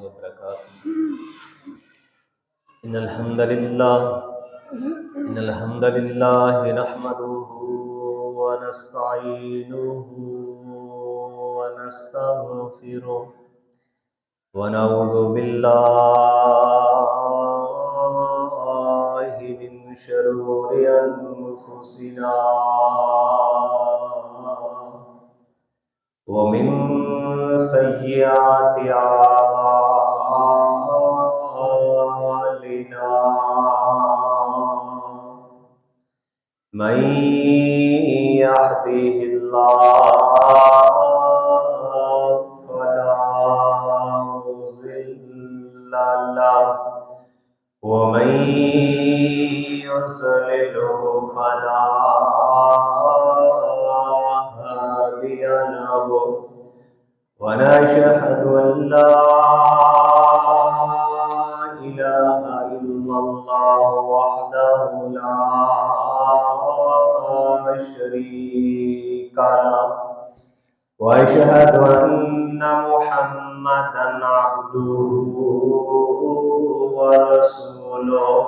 وبركاته. إن الحمد لله نحمده ونستعينه ونستغفره ونعوذ بالله من شرور أنفسنا ومن سيئات أعمالنا. من يهده الله فلا مضل له ومن يضلله فلا هادي له. ونشهد أن لا إله إلا الله وحده لا شريك له وأشهد أن محمدا عبده ورسوله.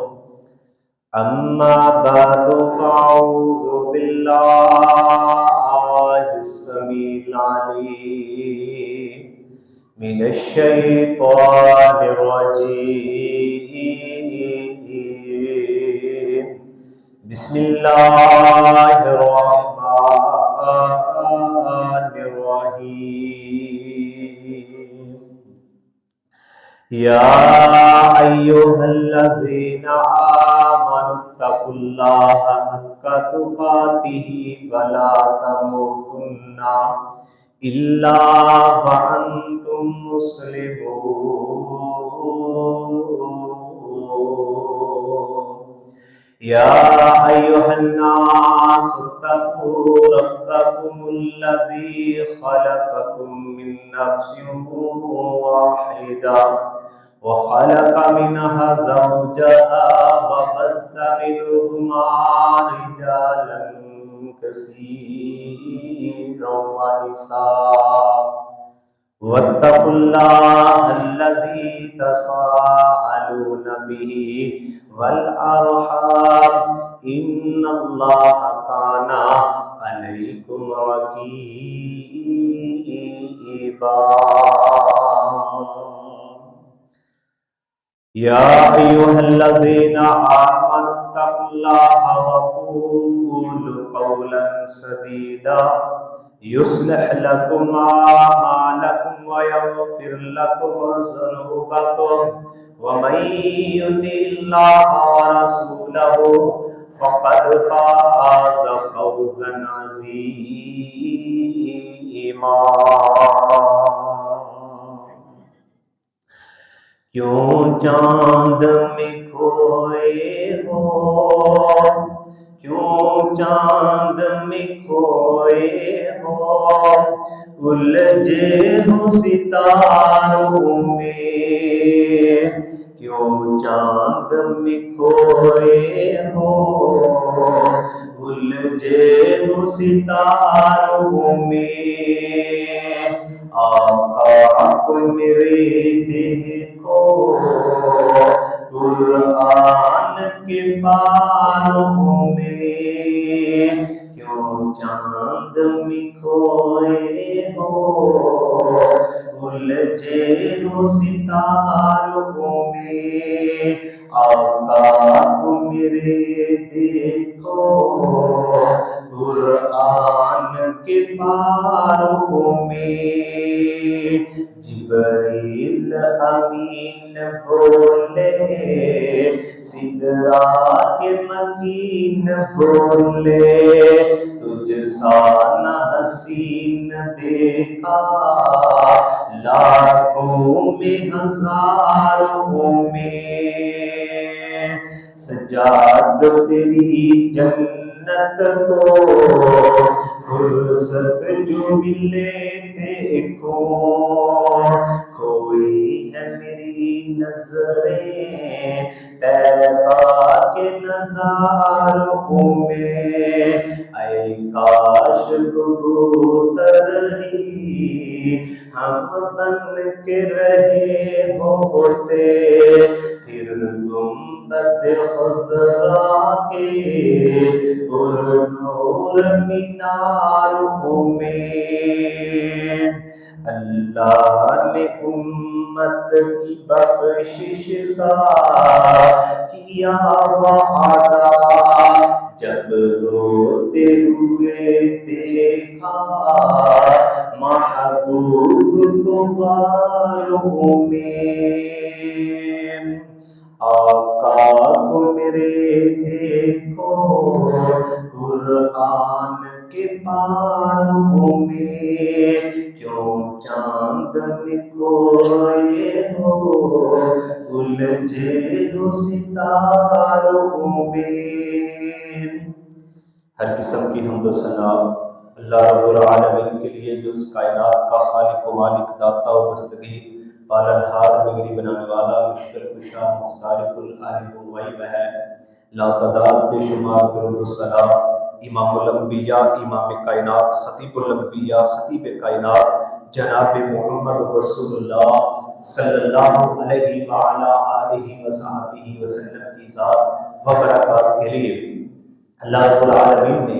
أما بعد فأعوذ بالله السميع العليم من الشيطان الرجيم. بسم الله الرحمن الرحيم. يا أيها الذين آمنوا اتقوا الله حق تقاته ولا تموتن إلا وأنتم مسلمون. يا أيها الناس اتقوا ربكم الذي خلقكم من نفس واحدة وخلق منها زوجها وبث منهما رجالا كثيرا ونساء. واتقوا الله الذي تساءلون به والأرحام إن الله كان عليكم رقيبا. يا أيها الذين آمنوا اتقوا الله وقولوا قولا سديدا يصلح لكم أعمالكم ويغفر لكم ذنوبكم ومن يطع الله ورسوله فقد فاز فوزا عظيما. کیوں چاند میں کھوئے ہو، کیوں چاند میں کھوئے ہو، الجھے ہو ستاروں میں. کیوں چاند میں کھوئے ہو، الجھے ہو ستاروں میں. آقا کو میرے دیکھو قرآن کے پاروں میں. کیوں چاند میں کھوئے ہو، الجھے ہو ستاروں میں. آقا کو میرے دیکھو قرآن کے پاروں میں. جبریل امین بولے، سدرا کے مکین بولے، تجھ سا نہ حسین دیکھا لاکھوں میں ہزاروں میں. سجاد تیری جنت کو فرصت جو ملے دیکھو. کوئی ہے میری نظریں طیبہ کے نظاروں میں. اے کاش کبوتر ہی ہم بن کے رہے ہو ہوتے، پھر گنبد خضرا کے پر نور میناروں میں۔ اللہ نے امت کی بخشش کا کیا وعدہ، جب روتے ہوئے دیکھا محبوب کو غاروں میں۔ آقا کو میرے دیکھو قرآن کے پاروں میں، کیوں چاند میں کھوئے ہو الجھے ہو ستاروں میں۔ ہر قسم کی حمد و ثنا اللہ رب العالمین کے لیے، جو اس کائنات کا خالق و مالک، داتا و دستگیر، پالنہار، بگڑی بنانے والا، مشکل کشا، مختار کل، عالم و غیب ہے۔ لا تعداد بے شمار درود و سلام امام الانبیاء، امام کائنات، خطیب الانبیاء، خطیب کائنات، جناب محمد رسول اللہ صلی اللہ علیہ وعلا آلہ وصحبہ وسلم کی ذات و برکات کے لیے اللہ رب العالمین نے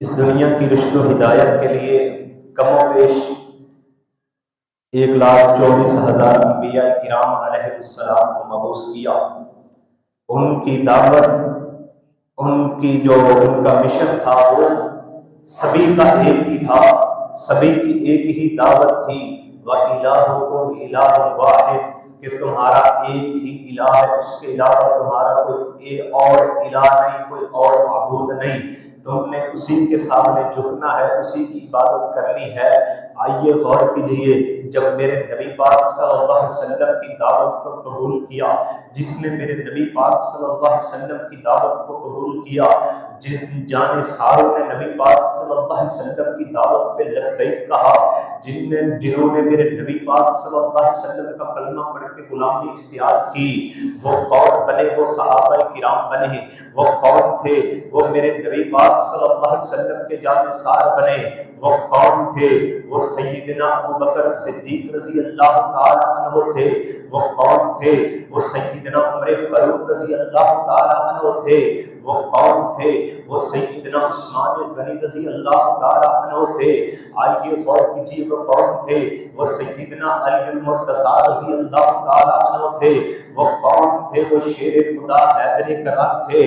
اس دنیا کی رشد و ہدایت کے لیے کم و بیش 1,24,000 انبیاء کرام علیہ السلام کو مبعوث کیا۔ ان کی دعوت، ان کا مشن تھا، وہ سبھی کا ایک ہی تھا، سبھی کی ایک ہی دعوت تھی۔ وَإِلَٰهُكُمْ إِلَٰهٌ وَاحِدٌ، کہ تمہارا ایک ہی الہ ہے، اس کے علاوہ تمہارا کوئی اور الہ نہیں، کوئی اور معبود نہیں، تم نے اسی کے سامنے جھکنا ہے، اسی کی عبادت کرنی ہے۔ آئیے غور کیجئے، جب میرے نبی پاک صلی اللہ علیہ وسلم کی دعوت کو قبول کیا، جس نے میرے نبی پاک صلی اللہ علیہ وسلم کی دعوت کو قبول کیا، جن جانے ساروں نے نبی پاک صلی اللہ علیہ وسلم کی دعوت پہ لبیک کہا، جنہوں نے میرے نبی پاک صلی اللہ علیہ وسلم کا کلمہ پڑھ کے غلامی اختیار کی، وہ کون بنے؟ وہ صحابہ کرام بنے۔ وہ کون تھے؟ وہ میرے نبی پاک صلی اللہ علیہ وسلم کے جانثار بنے۔ وہ کون تھے؟ وہ سیدنا ابوبکر صدیق رضی اللہ تعالی عنہ تھے۔ وہ کون تھے؟ وہ سیدنا عمر فاروق رضی اللہ تعالی عنہ تھے۔ وہ کون تھے؟ وہ سیدنا عثمان غنی رضی اللہ تعالی عنہ تھے۔ آئیے غور کیجیے، وہ کون تھے؟ وہ سیدنا علی المرتضیٰ رضی اللہ تعالی عنہ تھے۔ وہ کون تھے؟ وہ شیر خدا حیدر کرار تھے۔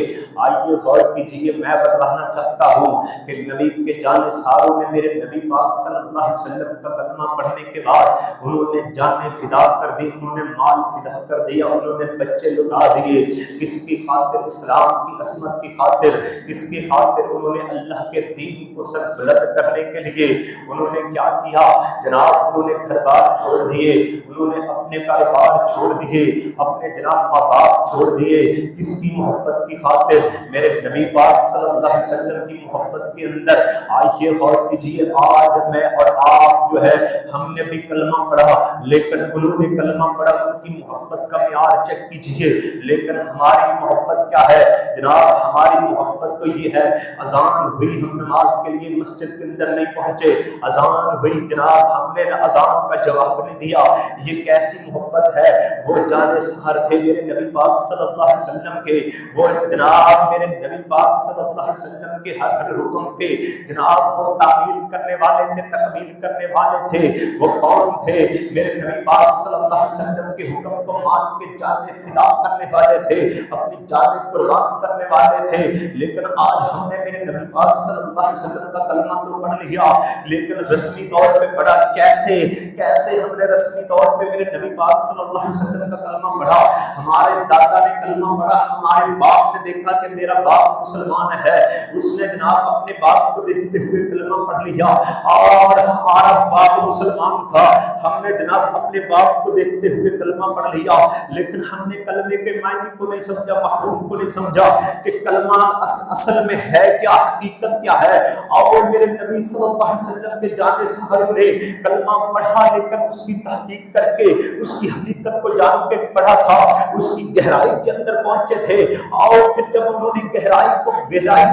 آئیے غور کیجیے، میں بتلانا چاہتا ہوں کہ نبی کے جانثاروں نے میرے نبی پاک صلی اللہ علیہ وسلم کا کلمہ پڑھنے کے بعد انہوں نے جانیں فدا کر دی، انہوں نے مال فدا کر دیا، انہوں نے بچے لٹا دیے۔ کس کی خاطر؟ اسلام کی عصمت کی خاطر۔ کس کی خاطر؟ انہوں نے اللہ کے دین کو سر بلند کرنے کے لیے انہوں نے کیا کیا جناب؟ انہوں نے گھر بار چھوڑ دیے، انہوں نے اپنے کاروبار چھوڑ دیے، اپنے جناب ماں باپ چھوڑ دیے۔ کس کی محبت کی خاطر؟ میرے نبی پاک صلی اللہ علیہ وسلم کی محبت کے اندر۔ آئیے غور کیجیے، آج میں اور آپ جو ہے، ہم نے بھی کلمہ پڑھا، لیکن انہوں نے کلمہ پڑھا، ان کی محبت کا معیار چیک کیجیے، لیکن ہماری محبت کیا ہے جناب؟ ہماری محبت تو یہ ہے، اذان ہوئی، ہم نماز کے لیے مسجد کے اندر نہیں پہنچے، اذان ہوئی جناب، ہم نے اذان کا جواب نہیں دیا۔ یہ کیسی محبت ہے؟ وہ جانثار تھے میرے نبی پاک صلی اللہ علیہ وسلم کے، وہ جناب میرے نبی پاک صلی اللہ علیہ وسلم کے ہر حکم پہ جناب وہ تعمیل کرنے والے تھے، تکمیل کرنے والے تھے۔ وہ کون تھے؟ میرے نبی پاک صلی اللہ علیہ وسلم کے حکم کو مان کے جانیں فدا کرنے والے تھے، اپنی جانیں قربان کرنے والے تھے۔ لیکن آج ہم نے میرے نبی پاک صلی اللہ علیہ وسلم کا کلمہ تو پڑھ لیا، لیکن رسمی طور پہ پڑھا کیسے ہم نے رسمی طور پہ میرے نبی پاک صلی اللہ علیہ وسلم کا کلمہ پڑھا؟ ہمارے دادا نے کلمہ پڑھا، ہمارے باپ نے دیکھا کہ میرا باپ مسلمان ہے، اس نے جناب اپنے باپ کو دیکھتے ہوئے کلمہ پڑھ لیا، اور ہمارا باپ مسلمان تھا، ہم نے جناب اپنے باپ کو دیکھتے ہوئے کلمہ پڑھ لیا، لیکن ہم نے کلمے کے معنی کو نہیں سمجھا، مفہوم کو نہیں سمجھا کہ کلمہ اصل میں ہے کیا، حقیقت کیا ہے۔ اور میرے نبی صلی اللہ علیہ وسلم کے جانثاروں نے کلمہ پڑھا، لیکن اس کی تحقیق کر کے، اس کی حقیقت کو جان کے پڑھا تھا، اس کی گہرائی کے اندر پہنچے تھے۔ اور پھر جب انہوں نے گہرائی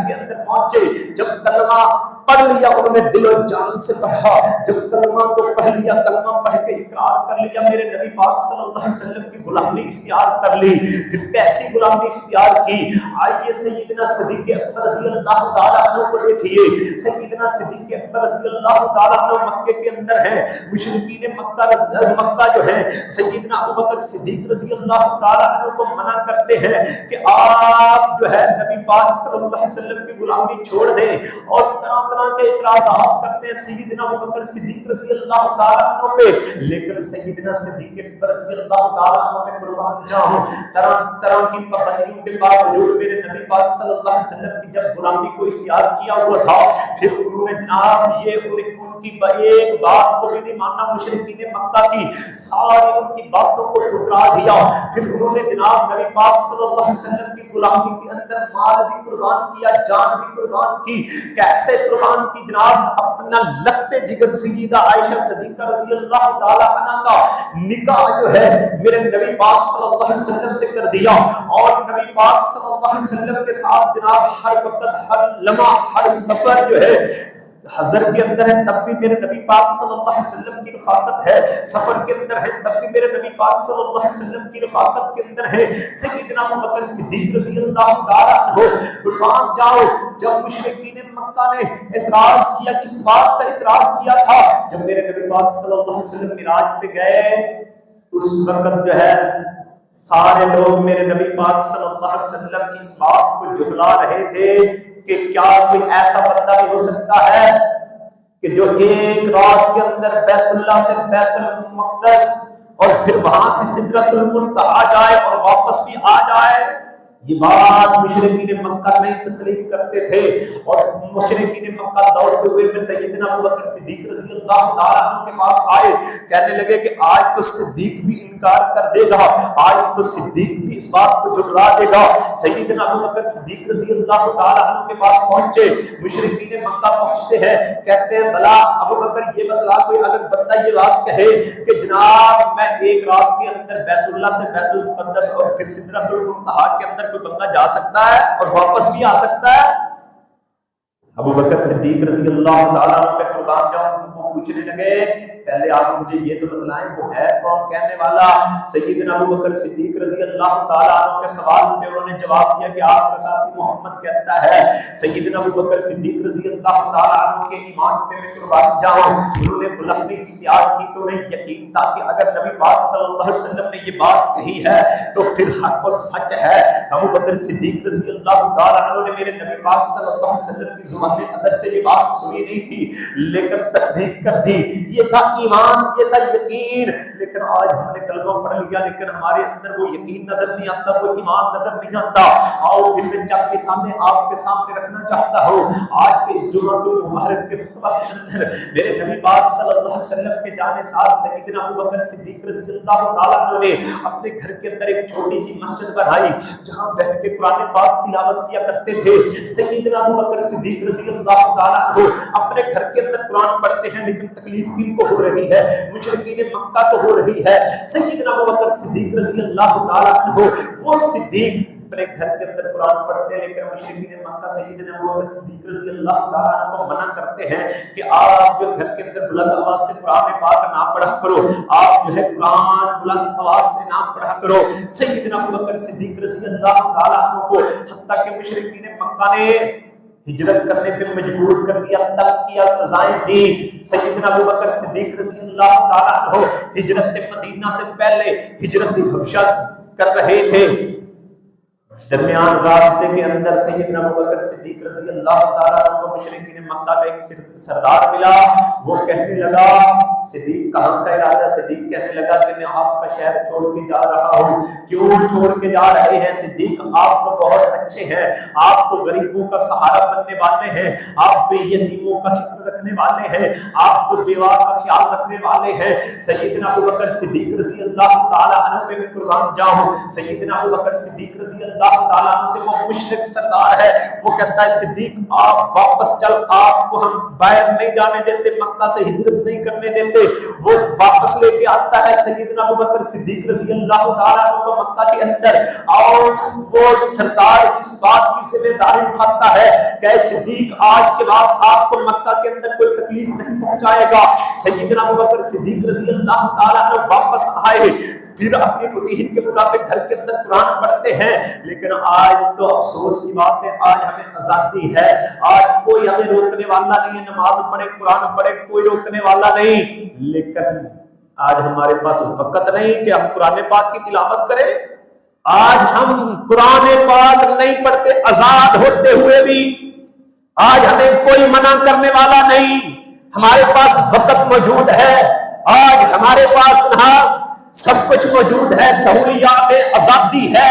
کے اندر پہنچے، جب کلمہ پڑھ لیا انہوں نے دل و جان سے پڑھا، جب کلمہ تو پڑھ لیا، کلمہ پڑھ کے اقرار کر لیا، میرے نبی پاک صلی اللہ علیہ وسلم کی غلامی اختیار کر لی۔ پھر کیسی غلامی اختیار کی؟ آئیے سیدنا صدیق اکبر رضی اللہ تعالیٰ عنہ کو دیکھیے۔ سیدنا صدیق اکبر رضی اللہ تعالیٰ عنہ مکے کے اندر ہیں، مشرکین مکہ جو ہے سیدنا ابوبکر صدیق رضی اللہ تعالیٰ عنہ کو منع کرتے ہیں کہ آپ جو ہے نبی پاک صلی اللہ علیہ وسلم کی غلامی چھوڑ دیں، اور طرح طرح کے اعتراضات کرتے ہیں سیدنا ابوبکر صدیق رضی اللہ تعالیٰ عنہ پہ، لیکن سیدنا صدیق اکبر رضی اللہ تعالیٰ عنہ پہ قربان جاؤں، طرح طرح کی پابندیوں کے باوجود میرے نبی پاک صلی اللہ علیہ وسلم کی جب غلامی کو اختیار کیا ہوا تھا، پھر انہوں نے جناب یہ ان کی ایک بات کو بھی نہیں ماننا، مشرکین مکہ کی ساری ان کی باتوں کو ٹھکرا دیا۔ پھر انہوں نے جناب نبی پاک صلی اللہ علیہ وسلم کی غلامی کے اندر مال بھی قربان کیا، جان بھی قربان کی۔ کیسے قربان کی جناب؟ اپنا لخت جگر سیدہ عائشہ صدیقہ رضی اللہ تعالی عنہا کا نکاح جو ہے میرے نبی پاک صلی اللہ علیہ وسلم سے کر دیا، اور نبی پاک صلی اللہ علیہ وسلم کے ساتھ جناب ہر وقت، ہر لمحہ، ہر سفر جو ہے حضر کے اندر ہے تب بھی میرے نبی پاک صلی اللہ علیہ وسلم کی رفاقت ہے، سفر کے اندر ہے تب بھی میرے نبی پاک صلی اللہ علیہ وسلم کی رفاقت کے اندر ہے۔ سیدنا ابوبکر صدیق رضی اللہ تعالیٰ عنہ قربان جاؤ، جب مشرکین مکہ نے اعتراض کیا، کس بات کا اعتراض کیا تھا؟ جب میرے نبی پاک صلی اللہ علیہ وسلم معراج پہ گئے، اس وقت جو ہے سارے لوگ میرے نبی پاک صلی اللہ علیہ وسلم کی اس بات کو جھٹلا رہے تھے کہ کیا کوئی ایسا بندہ بھی ہو سکتا ہے کہ جو ایک رات کے اندر بیت اللہ سے بیت المقدس اور پھر وہاں سے سدرۃ المنتہا جائے اور واپس بھی آ جائے؟ یہ بات مشرکین مکہ نہیں تسلیم کرتے تھے، اور مشرکین مکہ دوڑتے ہوئے پھر سیدنا ابوبکر صدیق رضی اللہ تعالیٰ عنہ کے پاس آئے، کہنے لگے کہ آج تو صدیق بھی انکار کر دے گا، آج تو صدیق بھی اس بات کو جھٹلا دے گا۔ سیدنا ابوبکر صدیق رضی اللہ تعالیٰ عنہ کے پاس پہنچے، مشرکین مکہ پہنچتے ہیں، کہتے ہیں بلا ابوبکر یہ بتلا، کوئی اگر بندہ یہ بات کہے کہ جناب میں ایک رات کے اندر بیت اللہ سے بیت المقدس اور پھر سدرۃ المنتہا کے اندر کوئی بندہ جا سکتا ہے اور واپس بھی آ سکتا ہے؟ ابوبکر صدیق رضی اللہ تعالیٰ عنہ پہ قربان جاؤں وہ پوچھنے لگے پہلے آپ مجھے یہ تو بتلائیں وہ ہے کون کہنے والا؟ سیدنا ابوبکر صدیق رضی اللہ تعالیٰ عنہ کے سوال پہ انہوں نے جواب دیا کہ آپ کا ساتھی محمد کہتا ہے۔ سیدنا ابوبکر صدیق رضی اللہ تعالیٰ عنہ کے ایمان پہ میں قربان جاؤں، انہوں نے غلامی اختیار کی تو انہیں یقین تھا کہ اگر نبی پاک صلی اللہ علیہ وسلم نے یہ بات کہی ہے تو پھر حق اور سچ ہے۔ ابوبکر صدیق رضی اللہ تعالیٰ عنہ نے میرے نبی پاک صلی اللہ علیہ وسلم کی زبان ادر سے یہ بات سنی نہیں تھی لیکن تصدیق کر دی، یہ تھا ایمان، یہ تھا یقین۔ لیکن آج ہم نے کلمہ پڑھ لیا لیکن ہمارے اندر وہ یقین نظر نہیں آتا، وہ ایمان نظر نہیں آتا۔ آؤ پھر میں چند مثالیں آپ کے سامنے رکھنا چاہتا ہوں۔ آج کے اس جمعہ المبارک کے خطبہ کے اندر میرے نبی پاک صلی اللہ علیہ وسلم کے جانے ساتھ سیدنا ابوبکر صدیق رضی اللہ تعالیٰ عنہ نے اپنے گھر کے اندر ایک چھوٹی سی مسجد بنائی جہاں بیٹھ کے قرآن پاک تلاوت کیا کرتے تھے۔ سیدنا ابوبکر صدیق رضی اللہ تعالیٰ عنہ اپنے گھر کے اندر قرآن پڑھتے ہیں لیکن تکلیف کن کو ہو رہی ہے؟ مشرکین مکہ کو ہو رہی ہے۔ سیدنا ابوبکر صدیق رضی اللہ تعالیٰ عنہ وہ صدیق اپنے گھر کے اندر قرآن پڑھتے ہیں لیکن مشرکین مکہ سیدنا ابوبکر صدیق رضی اللہ تعالیٰ عنہ کو منع کرتے ہیں کہ آپ جو گھر کے اندر بلند آواز سے قرآن پاک نہ پڑھا کرو، آپ جو ہے قرآن بلند آواز سے نہ پڑھا کرو۔ سیدنا ابوبکر صدیق رضی اللہ تعالیٰ عنہ کو حتیٰ کہ مشرکین مکہ نے ہجرت کرنے پہ مجبور کر دیا، تک کیا، سزائیں دی۔ سیدنا ابوبکر صدیق رضی اللہ تعالیٰ عنہ ہجرت مدینہ سے پہلے ہجرت حبشہ کر رہے تھے، درمیان راستے کے اندر سیدنا ابوبکر صدیق رضی اللہ تعالیٰ عنہ کو مشرکین مکہ کا ایک سردار ملا، وہ کہنے لگا صدیق کہاں کا ارادہ؟ صدیق کہنے لگا کہ میں آپ کا شہر چھوڑ کے جا رہا ہوں۔ کیوں چھوڑ کے جا رہے ہیں صدیق؟ آپ تو بہت اچھے ہیں، آپ تو غریبوں کا سہارا بننے والے ہیں، آپ تو یتیموں کا خیال رکھنے والے ہیں، آپ تو بیوہ کا خیال رکھنے والے ہیں۔ سیدنا ابوبکر صدیق رضی اللہ تعالیٰ عنہ پہ میں قربان جاؤں، سیدنا ابوبکر صدیق رضی اللہ اللہ تعالیٰ عنہ سے، وہ مشرک سردار ہے، وہ کہتا ہے صدیق آپ واپس چل، آپ کو ہم باہر نہیں جانے دیتے، مکہ سے ہجرت نہیں کرنے دیتے۔ وہ واپس لے کے آتا ہے سیدنا ابوبکر صدیق رضی اللہ تعالیٰ عنہ کو مکہ کے اندر، اور وہ سردار اس بات کی ذمہ داری اٹھاتا ہے کہ اے صدیق آج کے بعد آپ کو مکہ کے اندر کوئی تکلیف نہیں پہنچائے گا۔ سیدنا ابوبکر صدیق رضی اللہ تعالیٰ عنہ واپس آئے، پھر اپنی روٹین کے مطابق گھر کے اندر قرآن پڑھتے ہیں، لیکن آج تو افسوس کی بات ہے، آج ہمیں آزادی ہے، آج کوئی ہمیں روکنے والا نہیں ہے، نماز پڑھے قرآن پڑھے کوئی روکنے والا نہیں، لیکن آج ہمارے پاس وقت نہیں کہ ہم قرآن پاک کی تلاوت کریں۔ آج ہم قرآن پاک نہیں پڑھتے آزاد ہوتے ہوئے بھی، آج ہمیں کوئی منع کرنے والا نہیں، ہمارے پاس وقت موجود ہے، آج ہمارے پاس سب کچھ موجود ہے، سہولیات آزادی ہے،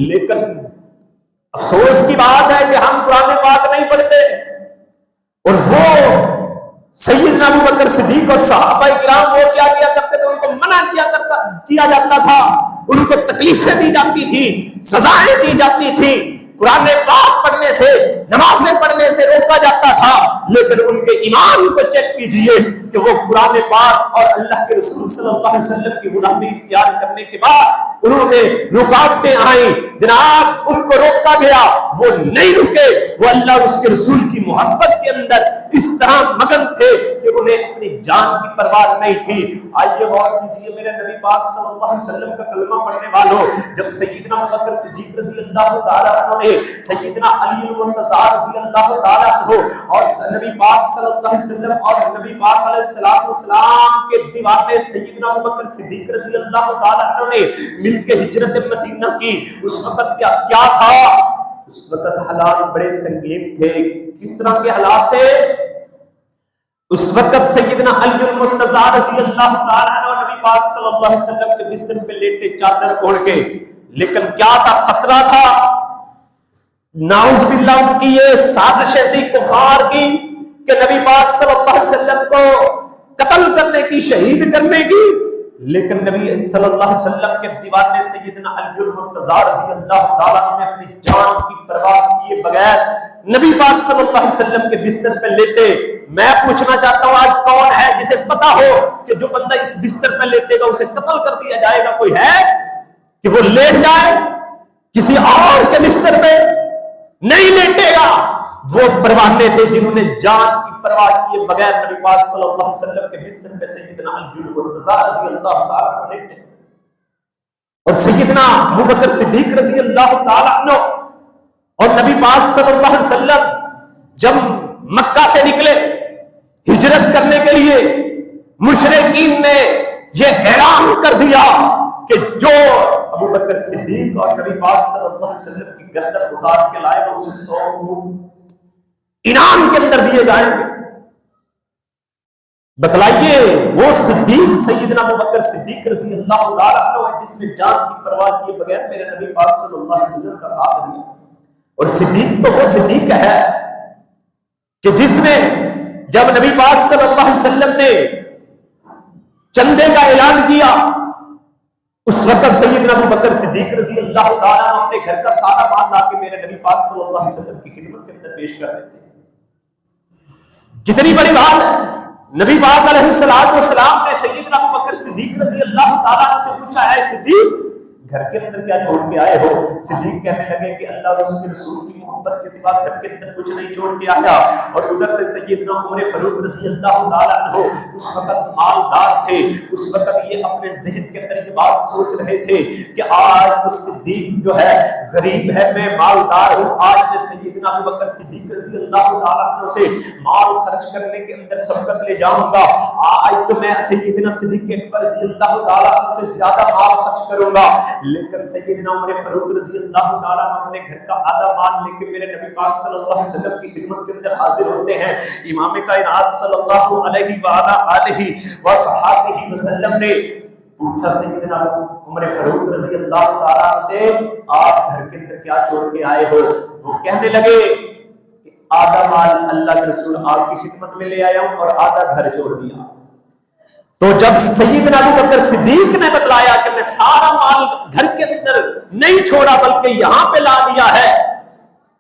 لیکن افسوس کی بات ہے کہ ہم قرآن پاک نہیں پڑھتے۔ اور وہ سیدنا ابوبکر صدیق اور صحابہ کرام وہ کیا کیا کرتے تھے، ان کو منع کیا جاتا تھا، ان کو تکلیفیں دی جاتی تھی، سزائیں دی جاتی تھی، قرآن پاک پڑھنے سے نمازیں پڑھنے سے روکا جاتا تھا، لیکن ان کے ایمان کو چیک کیجئے کہ وہ قرآن پاک اور اللہ کے رسول صلی اللہ علیہ وسلم کی غلامی اختیار کرنے کے بعد انہوں نے رکاوٹیں آئیں، جناب ان کو روکا گیا، وہ نہیں رکے، وہ اللہ اس کے رسول کی محبت کے اندر اس طرح مگن تھے کہ انہیں اپنی جان کی پرواہ نہیں تھی۔ آئیے غور کیجئے میرے نبی پاک صلی اللہ علیہ وسلم کا کلمہ پڑھنے والوں، جب سیدنا ابوبکر صدیق رضی اللہ تعالیٰ عنہ نے سیدنا علی المرتضیٰ رضی اللہ تعالیٰ عنہ اور نبی پاک صلی اللہ علیہ وسلم اور نبی پاک علیہ السلام کے دیوانے سیدنا ابوبکر صدیق رضی اللہ تعالیٰ عنہ نے مل کے ہجرت مدینہ کی، اس وقت کیا تھا؟ اس وقت حالات بڑے سنگین تھے۔ کس طرح کے حالات تھے؟ اس وقت سیدنا علی المرتضیٰ رضی اللہ تعالیٰ عنہ نبی پاک صلی اللہ علیہ وسلم کے بستر پہ لیٹے چادر اوڑھ کے، لیکن کیا تھا؟ خطرہ تھا، نعوذ باللہ ان کی یہ سازش تھی کفار کی کہ نبی پاک صلی اللہ علیہ وسلم کو قتل کرنے کی، شہید کرنے کی، لیکن نبی صلی اللہ علیہ وسلم کے دیوانے سیدنا علی المرتضیٰ رضی اللہ تعالیٰ عنہ نے اپنی جان کی پرواہ کیے بغیر نبی پاک صلی اللہ علیہ وسلم کے بستر پہ لیٹے۔ میں پوچھنا چاہتا ہوں آج کون ہے جسے پتا ہو کہ جو بندہ اس بستر پہ لیٹے گا اسے قتل کر دیا جائے گا؟ کوئی ہے کہ وہ لیٹ جائے کسی اور کے بستر پہ؟ نہیں لیٹے گا۔ وہ پروانے تھے جنہوں نے جان کی پرواہ کیے بغیر نبی پاک صلی اللہ علیہ وسلم کے بستر پہ سیدنا علی المرتضیٰ رضی اللہ تعالیٰ عنہ لیٹے، اور سیدنا ابوبکر صدیق رضی اللہ تعالیٰ عنہ اور نبی پاک صلی اللہ علیہ وسلم جب مکہ سے نکلے ہجرت کرنے کے لیے، مشرکین نے یہ اعلان کر دیا کہ جو ابوبکر صدیق اور نبی پاک صلی اللہ علیہ وسلم کی گردن اتار کے لائے گا اسے 100 اونٹ انعام کے اندر دیے جائیں گے۔ بتلائیے وہ صدیق سیدنا ابوبکر صدیق رضی اللہ تعالیٰ عنہ ہے جس نے جان کی پرواہ کیے بغیر میرے نبی پاک صلی اللہ علیہ وسلم کا ساتھ دیا۔ اور صدیق تو وہ صدیق ہے کہ جس نے جب نبی پاک صلی اللہ علیہ وسلم نے چندے کا اعلان کیا، اس وقت سیدنا ابوبکر صدیق رضی اللہ تعالیٰ عنہ اپنے گھر کا سارا مال لا کے میرے نبی پاک صلی اللہ علیہ وسلم کی خدمت کے اندر پیش کر دیتے۔ کتنی بڑی بات ہے! نبی پاک علیہ السلام نے سیدنا ابوبکر صدیق رضی اللہ تعالیٰ عنہ سے پوچھا، اے صدیق گھر کے اندر کیا چھوڑ کے آئے ہو؟ صدیق کہنے لگے کہ اللہ اور اس کے رسول کی محبت کے سوا گھر کے اندر کچھ نہیں چھوڑ کے آیا۔ اور ادھر سے سیدنا عمر فاروق رضی اللہ تعالیٰ عنہ اس وقت مالدار تھے، اس وقت یہ اپنے ذہن کے اندر یہ بات سوچ رہے تھے کہ آج تو صدیق جو ہے غریب ہے، میں مالدار ہوں، آج میں سیدنا ابوبکر صدیق رضی اللہ تعالیٰ عنہ سے مال خرچ کرنے کے اندر سبقت لے جاؤں گا، آج تو میں سیدنا صدیق اکبر رضی اللہ تعالیٰ عنہ سے زیادہ مال خرچ کروں گا۔ لیکن سیدنا عمر فاروق رضی اللہ تعالیٰ عنہ اپنے گھر کا آدھا مال لے کے میرے نبی پاک صلی اللہ علیہ وسلم کی خدمت کے اندر حاضر ہوتے ہیں۔ امام کائنات صلی اللہ علیہ وآلہ وصحبہ وسلم نے پوچھا سیدنا عمر فاروق رضی اللہ تعالیٰ عنہ سے، آپ گھر کے اندر کیا چھوڑ کے آئے ہو؟ وہ کہنے لگے کہ آدھا مال اللہ کے رسول آپ کی خدمت میں لے آیا ہوں اور آدھا گھر چھوڑ دیا۔ تو جب سیدنا ابوبکر صدیق نے بتلایا کہ نے سارا مال گھر کے اندر نہیں چھوڑا بلکہ یہاں پہ لا دیا ہے،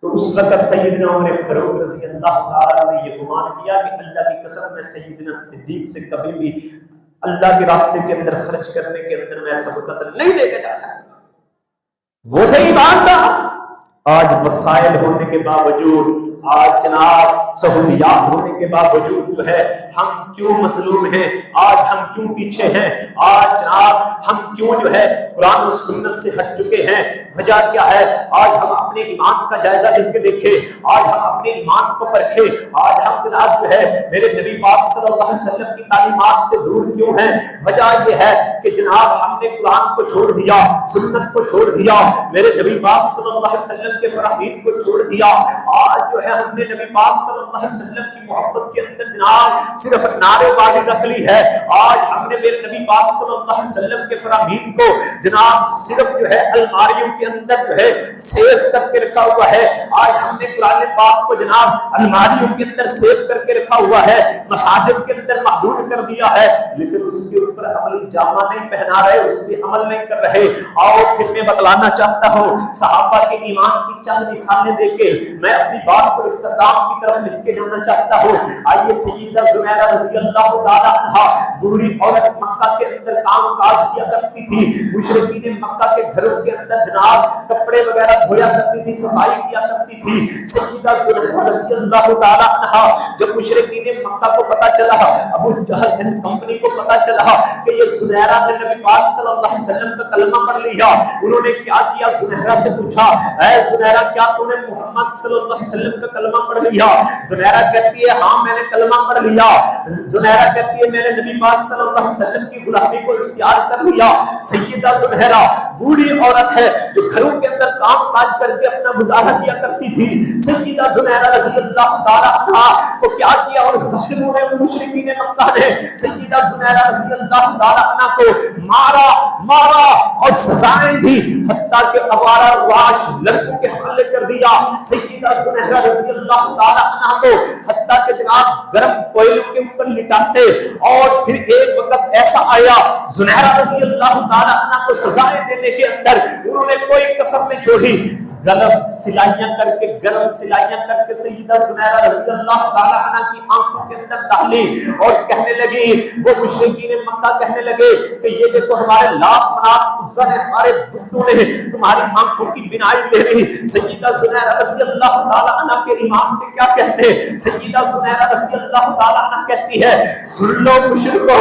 تو اس وقت سیدنا عمر فاروق رضی اللہ تعالیٰ نے یہ گمان کیا کہ اللہ کی قسم میں سیدنا صدیق سے کبھی بھی اللہ کے راستے کے اندر خرچ کرنے کے اندر میں سبقت نہیں لے کے جا سکتا۔ وہ تھے ایماندار۔ آج وسائل ہونے کے باوجود، آج جناب سہولیات ہونے کے باوجود جو ہے ہم کیوں مظلوم ہیں، آج ہم کیوں پیچھے ہیں، آج جناب ہم کیوں جو ہے قرآن و سنت سے ہٹ چکے ہیں؟ وجہ کیا ہے؟ آج ہم اپنے ایمان کا جائزہ لے کے دیکھیں، آج ہم اپنے ایمان کو پرکھیں، آج ہم جناب جو ہے میرے نبی پاک صلی اللہ علیہ وسلم کی تعلیمات سے دور کیوں ہیں؟ وجہ یہ ہے کہ جناب ہم نے قرآن کو چھوڑ دیا، سنت کو چھوڑ دیا، میرے نبی پاک صلی اللہ علیہ وسلم کے فرامین کو چھوڑ دیا۔ آج جو ہے ہم نے نبی پاک صلی اللہ علیہ وسلم کی محبت کے اندر جناب صرف نعرے بازی رکھ لی ہے۔ آج ہم نے میرے نبی پاک صلی اللہ علیہ وسلم کے فرامین کو جناب صرف جو ہے الماریوں کے اندر جو ہے سیف کر کے رکھا ہوا ہے۔ آج ہم نے قرآن پاک کو جناب الماریوں کے اندر سیف کر کے رکھا ہوا ہے، مساجد کے اندر محدود کر دیا ہے، لیکن اس کے اوپر عملی جامہ نہیں پہنا رہے، اس پہ عمل نہیں کر رہے۔ آؤ پھر میں بتلانا چاہتا ہوں صحابہ کے ایمان کی چند مثالیں دے کے میں اپنی بات کو اختتام کی طرف لے کے جانا چاہتا ہوں۔ آئیے سیدہ زنیرہ رضی اللہ تعالی عنہا بوڑھی عورت مکہ کے اندر کام کاج کیا کرتی تھی، مشرکین مکہ کے گھروں کے اندر جناب کپڑے وغیرہ دھویا کرتی تھی، صفائی کیا کرتی تھی۔ سیدہ زنیرہ رضی اللہ تعالی عنہا جب مشرکین مکہ کو پتا چلا، ابو جہل اینڈ کمپنی کو پتا چلا کہ یہ زنیرہ نے نبی پاک صلی اللہ علیہ وسلم کا کلمہ پڑھ لیا، انہوں نے کیا کیا؟ زنیرہ سے پوچھا، اے زنیرہ کیا تو نے محمد صلی اللہ علیہ وسلم کا کلمہ پڑھ لیا؟ زنیرہ کہتی ہے ہاں میں نے کلمہ پڑھ لیا۔ زنیرہ کہتی ہے میں نے نبی پاک صلی اللہ علیہ وسلم کی غلامی کو اختیار کر لیا۔ سیدہ زنیرہ بوڑھی عورت ہے جو گھروں کے اندر کام کاج کر کے اپنا گزارا کیا کرتی تھی۔ سیدہ زنیرہ رضی اللہ تعالی عنہا کو کیا کیا؟ اور ظالموں نے، مشرکین مکہ نے سیدہ زنیرہ رضی اللہ تعالی عنہا کو مارا اور سزائیں دی، حتیٰ کہ آوارہ رواش لڑکوں کے حوالے کر دیا۔ سیدہ زنیرہ رضی اللہ تعالی عنہا کو حتیٰ کہ جناب گرم کوئلوں کے اوپر لٹاتے، اور پھر ایک وقت ایسا آیا زنیرہ رضی اللہ تعالی عنہا کو سزائیں دینے کے اندر انہوں نے کوئی کسر نہیں چھوڑی، گرم سلائیاں کر کے سیدہ زنیرہ رضی اللہ تعالی عنہا کی آنکھوں کے اندر ڈالی، اور کہنے لگی، وہ مشرکین مکہ کہنے لگے کہ یہ دیکھو ہمارے لات منات عزا نے، ہمارے بتوں نے تمہاری آنکھوں کی بینائی لے لی۔ سیدہ زنیرہ رضی اللہ تعالی عنہا کے ایمان کے کیا کہنے؟ سیدہ زنیرہ رضی اللہ تعالی عنہا کہتی ہے سن لو مشرکو،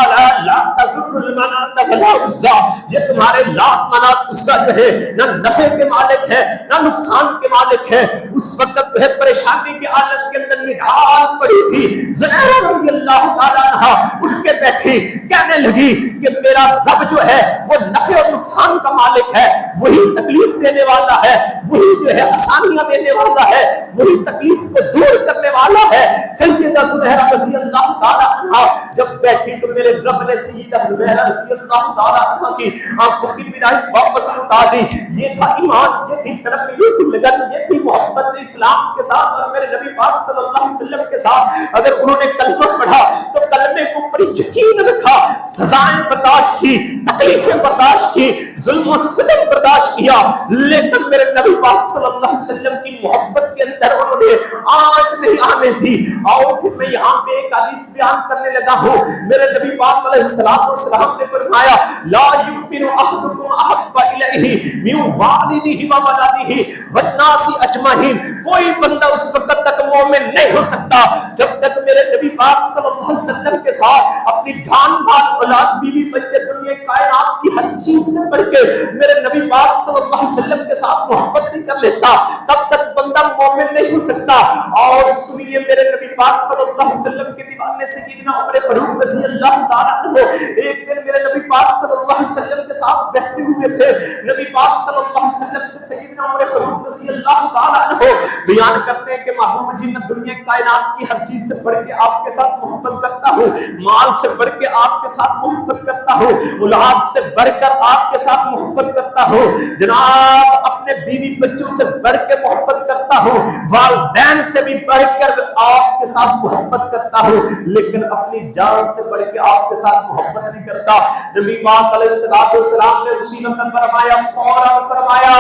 الا لا تذر المنات ولا عزا، یہ تمہارے لات منات عزا جو ہے نہ نفع کے مالک ہے نہ نقصان کے مالک ہے۔ اس وقت جو ہے پریشانی کے عالم کے اندر نڈھال پڑی تھی۔ زنیرہ رضی اللہ تعالی عنہا اٹھ کے بیٹھی، کہنے لگی کہ میرا رب جو ہے وہ نفع اور نقصان کا مالک ہے، وہی تکلیف دینے والا ہے، وہی جو ہے آسانیاں دینے والا ہے، وہی تکلیف کو دور کرنے والا ہے۔ سیدہ زنیرہ رضی اللہ تعالی عنہا جب بیٹھی تو میرے رب نے سیدہ زنیرہ رضی اللہ تعالی عنہا کی آنکھوں کی بینائی واپس لوٹا دی۔ یہ تھا ایمان، یہ تھی طرف، یہ تھی لگن، یہ تھی محبت اسلام کے ساتھ اور میرے نبی پاک صلی اللہ علیہ وسلم کے ساتھ۔ اگر انہوں نے کلمہ پڑھا تو کلمے کے اوپر یقین رکھا، سزائیں برداشت کی، تکلیفیں برداشت کی، ظلم و ستم برداشت کیا، لیکن میرے نبی پاک صلی اللہ علیہ وسلم کی محبت کے اندر انہوں نے آنچ نہیں آنے دی۔ آؤ پھر میں یہاں پہ ایک حدیث بیان کرنے لگا ہوں۔ میرے نبی پاک علیہ السلام نے فرمایا لا یؤمن احدکم احب الیہ من والدہ وولدہ والناس اجمعین، کوئی بندہ اس وقت تک مومن نہیں ہو سکتا جب تک میرے نبی پاک صلی اللہ علیہ وسلم کے ساتھ اپنی جان مال اولاد بیوی بچے دنیا کائنات کی ہر چیز سے بڑھ کے میرے نبی پاک صلی اللہ علیہ وسلم کے ساتھ محبت نہیں کر لیتا، تب تک بندہ مومن نہیں ہو سکتا۔ اور سنیے میرے نبی پاک صلی اللہ علیہ وسلم کے دیوانے سیدنا عمر فاروق رضی اللہ تعالیٰ عنہ ایک دن میرے نبی پاک صلی اللہ علیہ وسلم کے ساتھ بیٹھے ہوئے تھے۔ نبی پاک صلی اللہ علیہ وسلم سے سیدنا عمر فاروق رضی اللہ تعالیٰ عنہ بیان کرتے ہیں کہ محبوب جی میں دنیا کائنات کی ہر چیز سے بڑھ کے آپ کے ساتھ محبت کرتا ہوں، مال سے بڑھ کے آپ کے ساتھ محبت کرتا ہوں، اولاد سے بڑھ کر آپ کے ساتھ محبت کرتا ہوں، جناب اپنے بیوی بچوں سے بڑھ کے محبت کرتا ہوں, والدین سے بھی بڑھ کر آپ کے ساتھ محبت کرتا ہوں, لیکن اپنی جان سے بڑھ کے آپ کے ساتھ محبت نہیں کرتا. نبی پاک علیہ السلام نے اسی وقت فرمایا, فوراً فرمایا,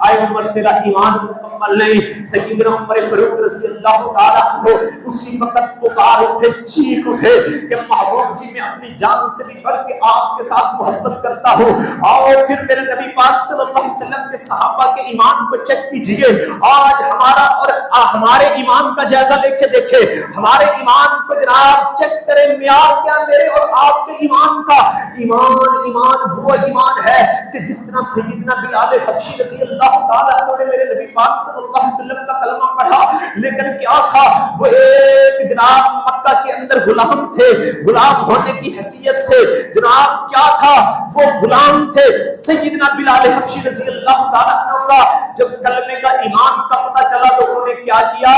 اے عمر تیرا ایمان مکمل نہیں. سیدنا عمر فاروق رضی اللہ تعالیٰ عنہ اسی وقت پکار اٹھے, چیخ اٹھے کہ محبوب جی میں اپنی جان سے بھی بڑھ کے آپ کے ساتھ محبت کرتا ہوں. اور پھر میرے نبی پاک صلی اللہ علیہ وسلم کے صحابہ کے ایمان کو چیک کیجئے. آج ہمارا اور ہمارے ایمان کا جائزہ لے کے دیکھیں, ہمارے ایمان کو جناب چیک کریں, معیار کیا میرے اور آپ کے ایمان کا. ایمان وہ ایمان ہے کہ جس طرح سیدنا بلال حبشی رضی اللہ تعالیٰ عنہ نے میرے نبی پاک صلی اللہ علیہ وسلم کا کلمہ پڑھا, لیکن کیا تھا وہ ایک جناب مکہ کے اندر غلام تھے, غلام ہونے کی حیثیت سے جناب کیا تھا وہ غلام تھے. سیدنا بلال حبشی رضی اللہ تعالیٰ عنہ کا جب کلمے کا ایمان کا پتہ چلا تو انہوں نے کیا کیا,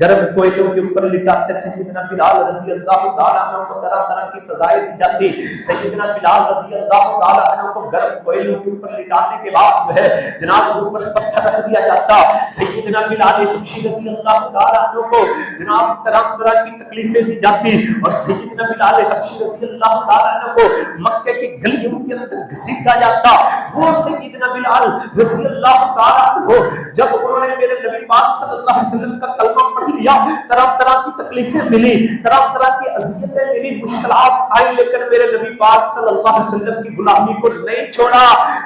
گرم کوئلوں کے اوپر لٹاتے سیدنا بلال رضی اللہ تعالیٰ عنہ کو طرح طرح کی سزائیں دی جاتی. سیدنا بلال رضی اللہ تعالیٰ عنہ کو گرم کوئلوں کے اوپر لٹانے کے بعد جو ہے جناب اوپر پتھر رکھ دیا جاتا. سیدنا بلال حبشی رضی اللہ تعالیٰ عنہ کو جناب طرح طرح کی تکلیفیں دی جاتی, اور سیدنا بلال حبشی رضی اللہ تعالیٰ عنہ کو مکے کی گلیوں کے اندر گھسیٹا جاتا. وہ سیدنا بلال رضی اللہ تعالیٰ عنہ جب انہوں نے میرے نبی پاک صلی اللہ علیہ وسلم کا کلمہ پڑھ لیا, طرح طرح کی تکلیفیں ملی, طرح طرح کی اذیتیں ملی, مشکلات آئی, لیکن میرے نبی پاک صلی اللہ علیہ وسلم کی غلامی کو نہیں چھوڑا.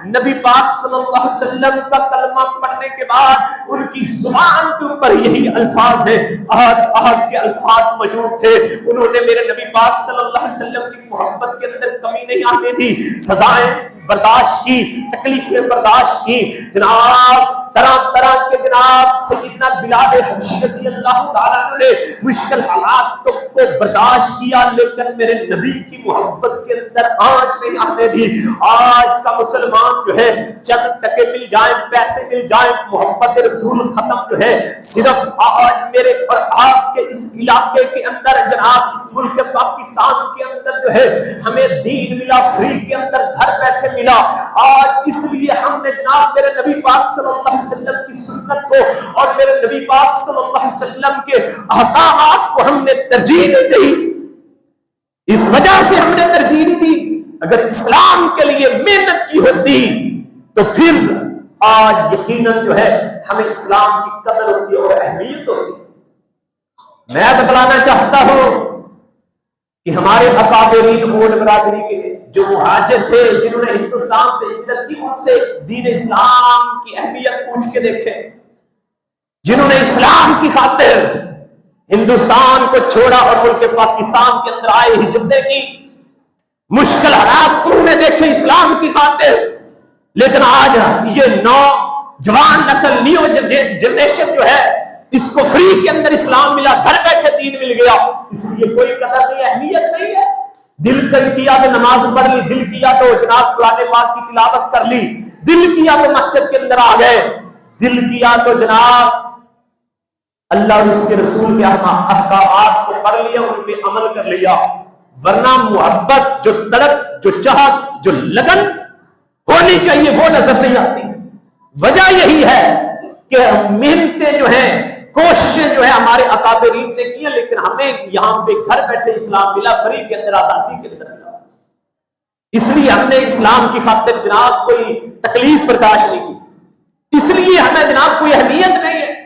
نبی پاک صلی اللہ علیہ وسلم کا کلمہ پڑھنے کے بعد ان کی زبان کے اوپر یہی الفاظ ہیں, عہد کے الفاظ موجود تھے. انہوں نے میرے نبی پاک صلی اللہ علیہ وسلم کی محبت کے اندر کمی نہیں آنے دی, سزائیں برداشت کی, تکلیفیں برداشت کی. جناب طرح طرح کے جناب سیدنا بلال حبشی رضی اللہ تعالیٰ عنہ نے مشکل حالات کو برداشت کیا, لیکن میرے نبی کی محبت کے اندر آنچ نہیں آنے دی. آج کا مسلمان جو ہے چند ٹکے مل جائیں, پیسے مل جائیں, محبت رسول ختم جو ہے صرف آج میرے اور آپ کے اس علاقے کے اندر جناب اس ملک پاکستان کے اندر جو ہے ہمیں دین ملا, فری کے اندر گھر بیٹھے ملا. آج اس لیے ہم نے جناب میرے نبی پاک صلی اللہ علیہ وسلم کی سنت کو اور میرے نبی پاک صلی اللہ علیہ وسلم کے احکامات کو ہم نے ترجیح نہیں دی. اس وجہ سے ہم نے ترجیح نہیں دی. اگر اسلام کے لیے محنت کی ہوتی تو پھر آج یقیناً جو ہے ہمیں اسلام کی قدر ہوتی اور اہمیت ہوتی. میں بتلانا چاہتا ہوں کہ ہمارے اکابرین اول برادری کے جو مہاجر تھے جنہوں نے ہندوستان سے ہجرت کی, ان سے دین اسلام کی اہمیت پوچھ کے دیکھے. جنہوں نے اسلام کی خاطر ہندوستان کو چھوڑا اور ملک پاکستان کے اندر آئے, ہجرتیں کی, مشکل حالات انہوں نے دیکھے اسلام کی خاطر. لیکن آج یہ نوجوان نسل, نیو جنریشن جو ہے, اس کو فری کے اندر اسلام ملا, گھر بیٹھے دین مل گیا, اس لیے کوئی قدر نہیں, اہمیت نہیں ہے. دل کیا تو نماز پڑھ لی, دل کیا تو جناب قرآن پاک کی تلاوت کر لی, دل کیا تو مسجد کے اندر آ گئے, دل کیا تو جناب اللہ اور اس کے رسول کے احکامات کو پڑھ لیا, ان پہ عمل کر لیا. ورنہ محبت, جو تڑپ, جو چاہت, جو لگن ہونی چاہیے وہ نظر نہیں آتی. وجہ یہی ہے کہ محنتیں جو ہیں, کوششیں جو ہے ہمارے اکابرین نے کی, لیکن ہمیں یہاں پہ گھر بیٹھے اسلام ملا, فری کے اندر, آزادی کے اندر ملا. اس لیے ہم نے اسلام کی خاطر جناب کوئی تکلیف برداشت نہیں کی, اس لیے ہمیں جناب کوئی اہمیت نہیں ہے.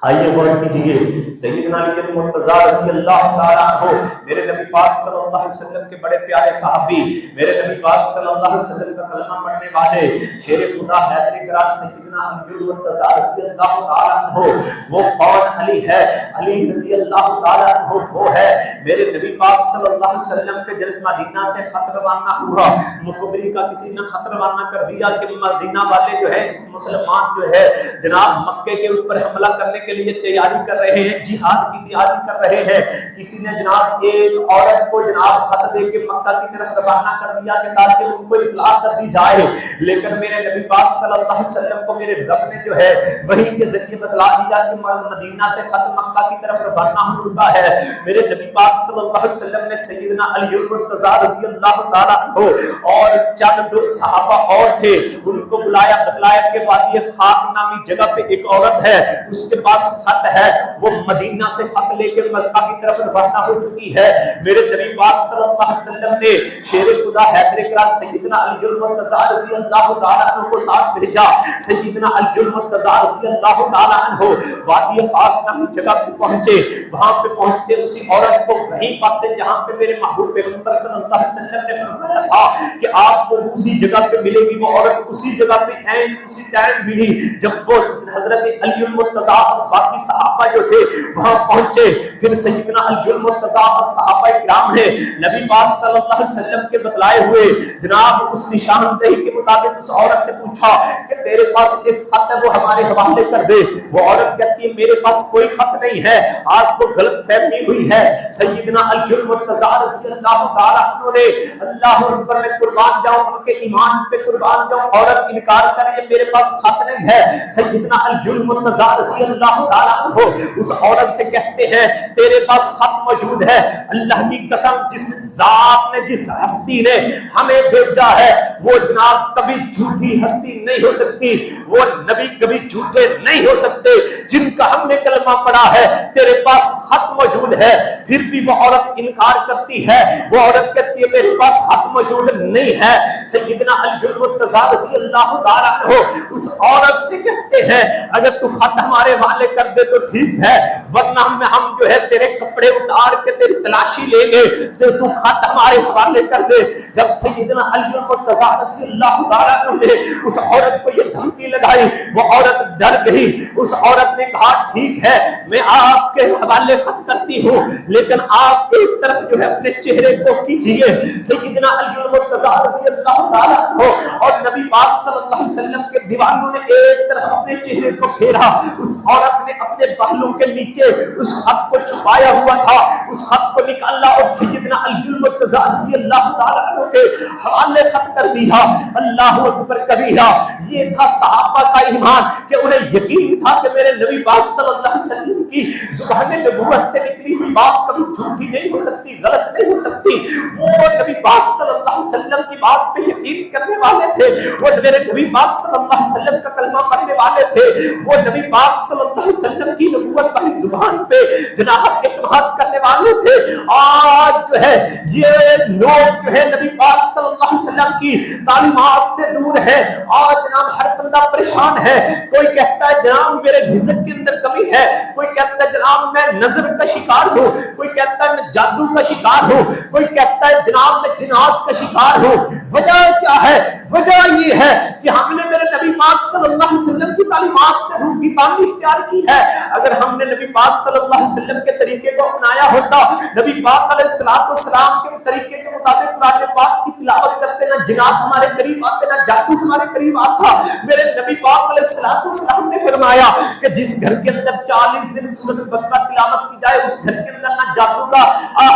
آئیے غور کیجیے, سیدنا علی المرتضیٰ رضی اللہ تعالیٰ عنہ میرے نبی پاک صلی اللہ علیہ وسلم کے بڑے پیارے صحابی, میرے نبی پاک صلی اللہ علیہ وسلم کا کلمہ پڑھنے والے, شیر خدا حیدر کرار سیدنا علی المرتضیٰ رضی اللہ تعالیٰ عنہ. وہ کون علی ہے؟ علی رضی اللہ تعالیٰ عنہ وہ ہے میرے نبی پاک صلی اللہ علیہ وسلم کے جب مدینہ سے خط روانہ ہوا, مخبری کا کسی نے خط روانہ کر دیا کہ مدینہ والے جو ہے اس مسلمان جو ہے جناب مکے کے اوپر حملہ کرنے کے لیے تیاری کر رہے ہیں، جہاد کی تیاری کر رہے ہیں، کسی نے جناب ایک عورت کو جناب خط دے کے مکہ کی طرف روانہ کر دیا کہ تاکہ ان کو اطلاع کر دی جائے، لیکن میرے نبی پاک صلی اللہ علیہ وسلم کو میرے رب نے جو ہے وحی کے ذریعے بتلا دیا کہ مدینہ سے خط مکہ کی طرف روانہ ہو چکا ہے۔ میرے نبی پاک صلی اللہ علیہ وسلم نے سیدنا علی المرتضیٰ رضی اللہ تعالیٰ عنہ اور چند دو صحابہ اور تھے، ان کو بلایا، بتلایا کہ وادی خاک نامی جگہ پہ ایک عورت ہے، اس کے پاس خط ہے، وہ مدینہ سے خط لے کے مکہ کی طرف روانہ ہو چکی ہے۔ میرے نبی پاک صلی اللہ علیہ وسلم نے شیر خدا حیدر کرام سیدنا علی المرتضیٰ رضی اللہ تعالیٰ عنہ کو ساتھ بھیجا۔ سیدنا علی المرتضیٰ رضی اللہ تعالیٰ عنہ وادی خاک نامی جگہ پہ پہنچے، وہاں پہ پہنچتے اسی عورت کو وہیں پاتے جہاں پہ میرے محبوب پیغمبر صلی اللہ علیہ وسلم نے فرمایا تھا کہ آپ کو اسی جگہ پہ ملے گی۔ وہ عورت اسی جگہ پہ عین اسی ٹائم ملی جب وہ حضرت علی المرتضیٰ اور باقی صحابہ جو تھے وہاں پہنچے۔ پھر سیدنا علی المرتضیٰ اور صحابہ کرام نے نبی پاک صلی اللہ علیہ وسلم کے بتلائے ہوئے جناب اس نشاندہی کے مطابق اس عورت سے پوچھا کہ تیرے پاس ایک خط ہے وہ ہمارے حوالے کر دے۔ وہ عورت کہتی ہے میرے پاس کوئی خط نہیں ہے، آپ کو غلط فہمی ہوئی ہے۔ سیدنا علی المرتضیٰ رضی اللہ تعالیٰ عنہ نے اللہ اکبر میں قربان جاؤں، ان کے ایمان پہ قربان جاؤں، عورت انکار کرے میرے پاس خط نہیں ہے۔ سیدنا علی المرتضیٰ رضی اللہ تعالیٰ عنہ اس عورت سے کہتے ہیں تیرے پاس خط موجود ہے، اللہ کی قسم جس ذات نے جس ہستی نے ہمیں بھیجا ہے وہ جناب کبھی جھوٹی ہستی نہیں ہو سکتی، وہ نبی کبھی جھوٹے نہیں ہو سکتے جن کا ہم نے کلمہ پڑھا ہے، تیرے پاس خط موجود ہے۔ پھر بھی وہ عورت انکار کرتی ہے، وہ عورت کہتی ہے میرے پاس خط موجود نہیں ہے۔ سیدنا علی المرتضیٰ رضی اللہ تعالیٰ عنہ اس عورت سے کہتے ہیں اگر تو خط ہمارے حوالے کر دے تو ٹھیک ہے، ورنہ ہم جو ہے تیرے کپڑے اتار کے تیری تلاشی لیں گے، تو خط ہمارے حوالے کر دے۔ جب سیدنا علی المرتضیٰ رضی اللہ تعالیٰ عنہ نے اس عورت کو یہ دھمکی لگائی، وہ عورت ڈر گئی۔ اس عورت نے کہا ٹھیک ہے میں آپ کے حوالے خط کرتی ہوں، لیکن آپ ایک طرف جو ہے اپنے چہرے کو کیجئے۔ سیدنا علی المرتضیٰ رضی اللہ تعالیٰ عنہ اور نبی پاک صلی اللہ علیہ وسلم کے دیوانوں نے ایک طرف اپنے چہرے کو پھیرا۔ اس عورت نے اپنے بالوں کے نیچے اس خط کو چھپایا ہوا تھا، اس خط کو نکالا اور سیدنا علی المرتضیٰ رضی اللہ تعالیٰ عنہ کے حوالے خط کر دیا۔ اللہ اکبر کبیرہ، یہ تھا صحابہ کا ایمان کہ انہیں یقین تھا کہ میرے نبی پاک صلی اللہ علیہ وسلم کی زبان نبوت سے نکلی ہوئی بات کبھی جھوٹی نہیں ہو سکتی، غلط نہیں ہو سکتی۔ وہ نبی پاک صلی اللہ علیہ وسلم کی بات پہ یقین کرنے والے تھے، وہ میرے نبی پاک صلی اللہ علیہ وسلم کا کلمہ پڑھنے والے تھے، وہ نبی پاک صلی اللہ علیہ وسلم کی نبوت والی زبان پہ جناب اعتماد کرنے والے تھے۔ آج جو ہے یہ لوگ جو ہے نبی پاک صلی اللہ علیہ وسلم کی تعلیمات سے دور ہے، آج جناب ہر بندہ پریشان ہے۔ کوئی کہتا ہے جناب میرے رزق کے اندر کمی ہے، کوئی کہتا ہے جناب میں نظر کا شکار ہوں، کوئی کہتا ہے میں جادو کا شکار ہوں، کوئی کہتا ہے جناب میں جنات کا شکار ہوں۔ وجہ کیا ہے؟ وجہ یہ ہے کہ ہم نے میرے نبی پاک صلی اللہ علیہ وسلم کی تعلیمات سے روح کی تانی اختیار کی ہے۔ اگر ہم نے نبی پاک صلی اللہ علیہ وسلم کے طریقے کو اپنایا ہوتا، نبی پاک علیہ السلام کے طریقے کے مطابق قرآن پاک کی تلاوت کرتے، نہ جنات ہمارے قریب آتے، نہ جادو ہمارے قریب آتا۔ میرے نبی پاک علیہ السلام نے فرمایا کہ جس گھر کے اندر 40 دن سورۃ البقرہ تلاوت کی جائے اس گھر کے اندر نہ جادو کا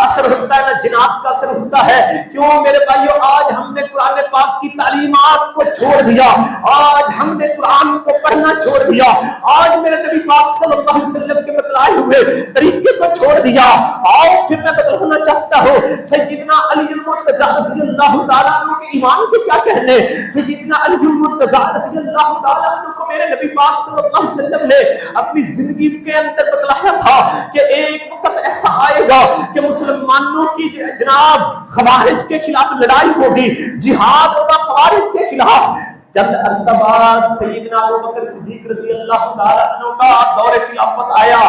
اثر ہوتا ہے نہ جنات کا اثر ہوتا ہے۔ کیوں میرے بھائیو؟ آج ہم نے قرآن پاک کی تعلیمات کو چھوڑ دیا، آج ہم نے قرآن کو پڑھنا چھوڑ دیا، آج میرے نبی پاک صلی اللہ علیہ وسلم کے بتلائے ہوئے طریقے کو چھوڑ دیا۔ آؤ پھر میں بتلانا چاہتا ہوں سیدنا علی المرتضیٰ رضی اللہ تعالیٰ عنہ کے ایمان کے کیا کہنے۔ سیدنا علی المرتضیٰ رضی اللہ تعالیٰ عنہ کو میرے نبی پاک صلی اللہ علیہ وسلم نے اپنی زندگی کے اندر بتلایا تھا کہ ایک وقت ایسا آئے گا کہ مسلمانوں کی جناب خوارج کے خلاف لڑائی ہوگی، جہاد ہوگا خوارج کے خلاف۔ چند عرصہ بعد سیدنا ابوبکر صدیق رضی اللہ تعالیٰ عنہ کا دور خلافت آیا،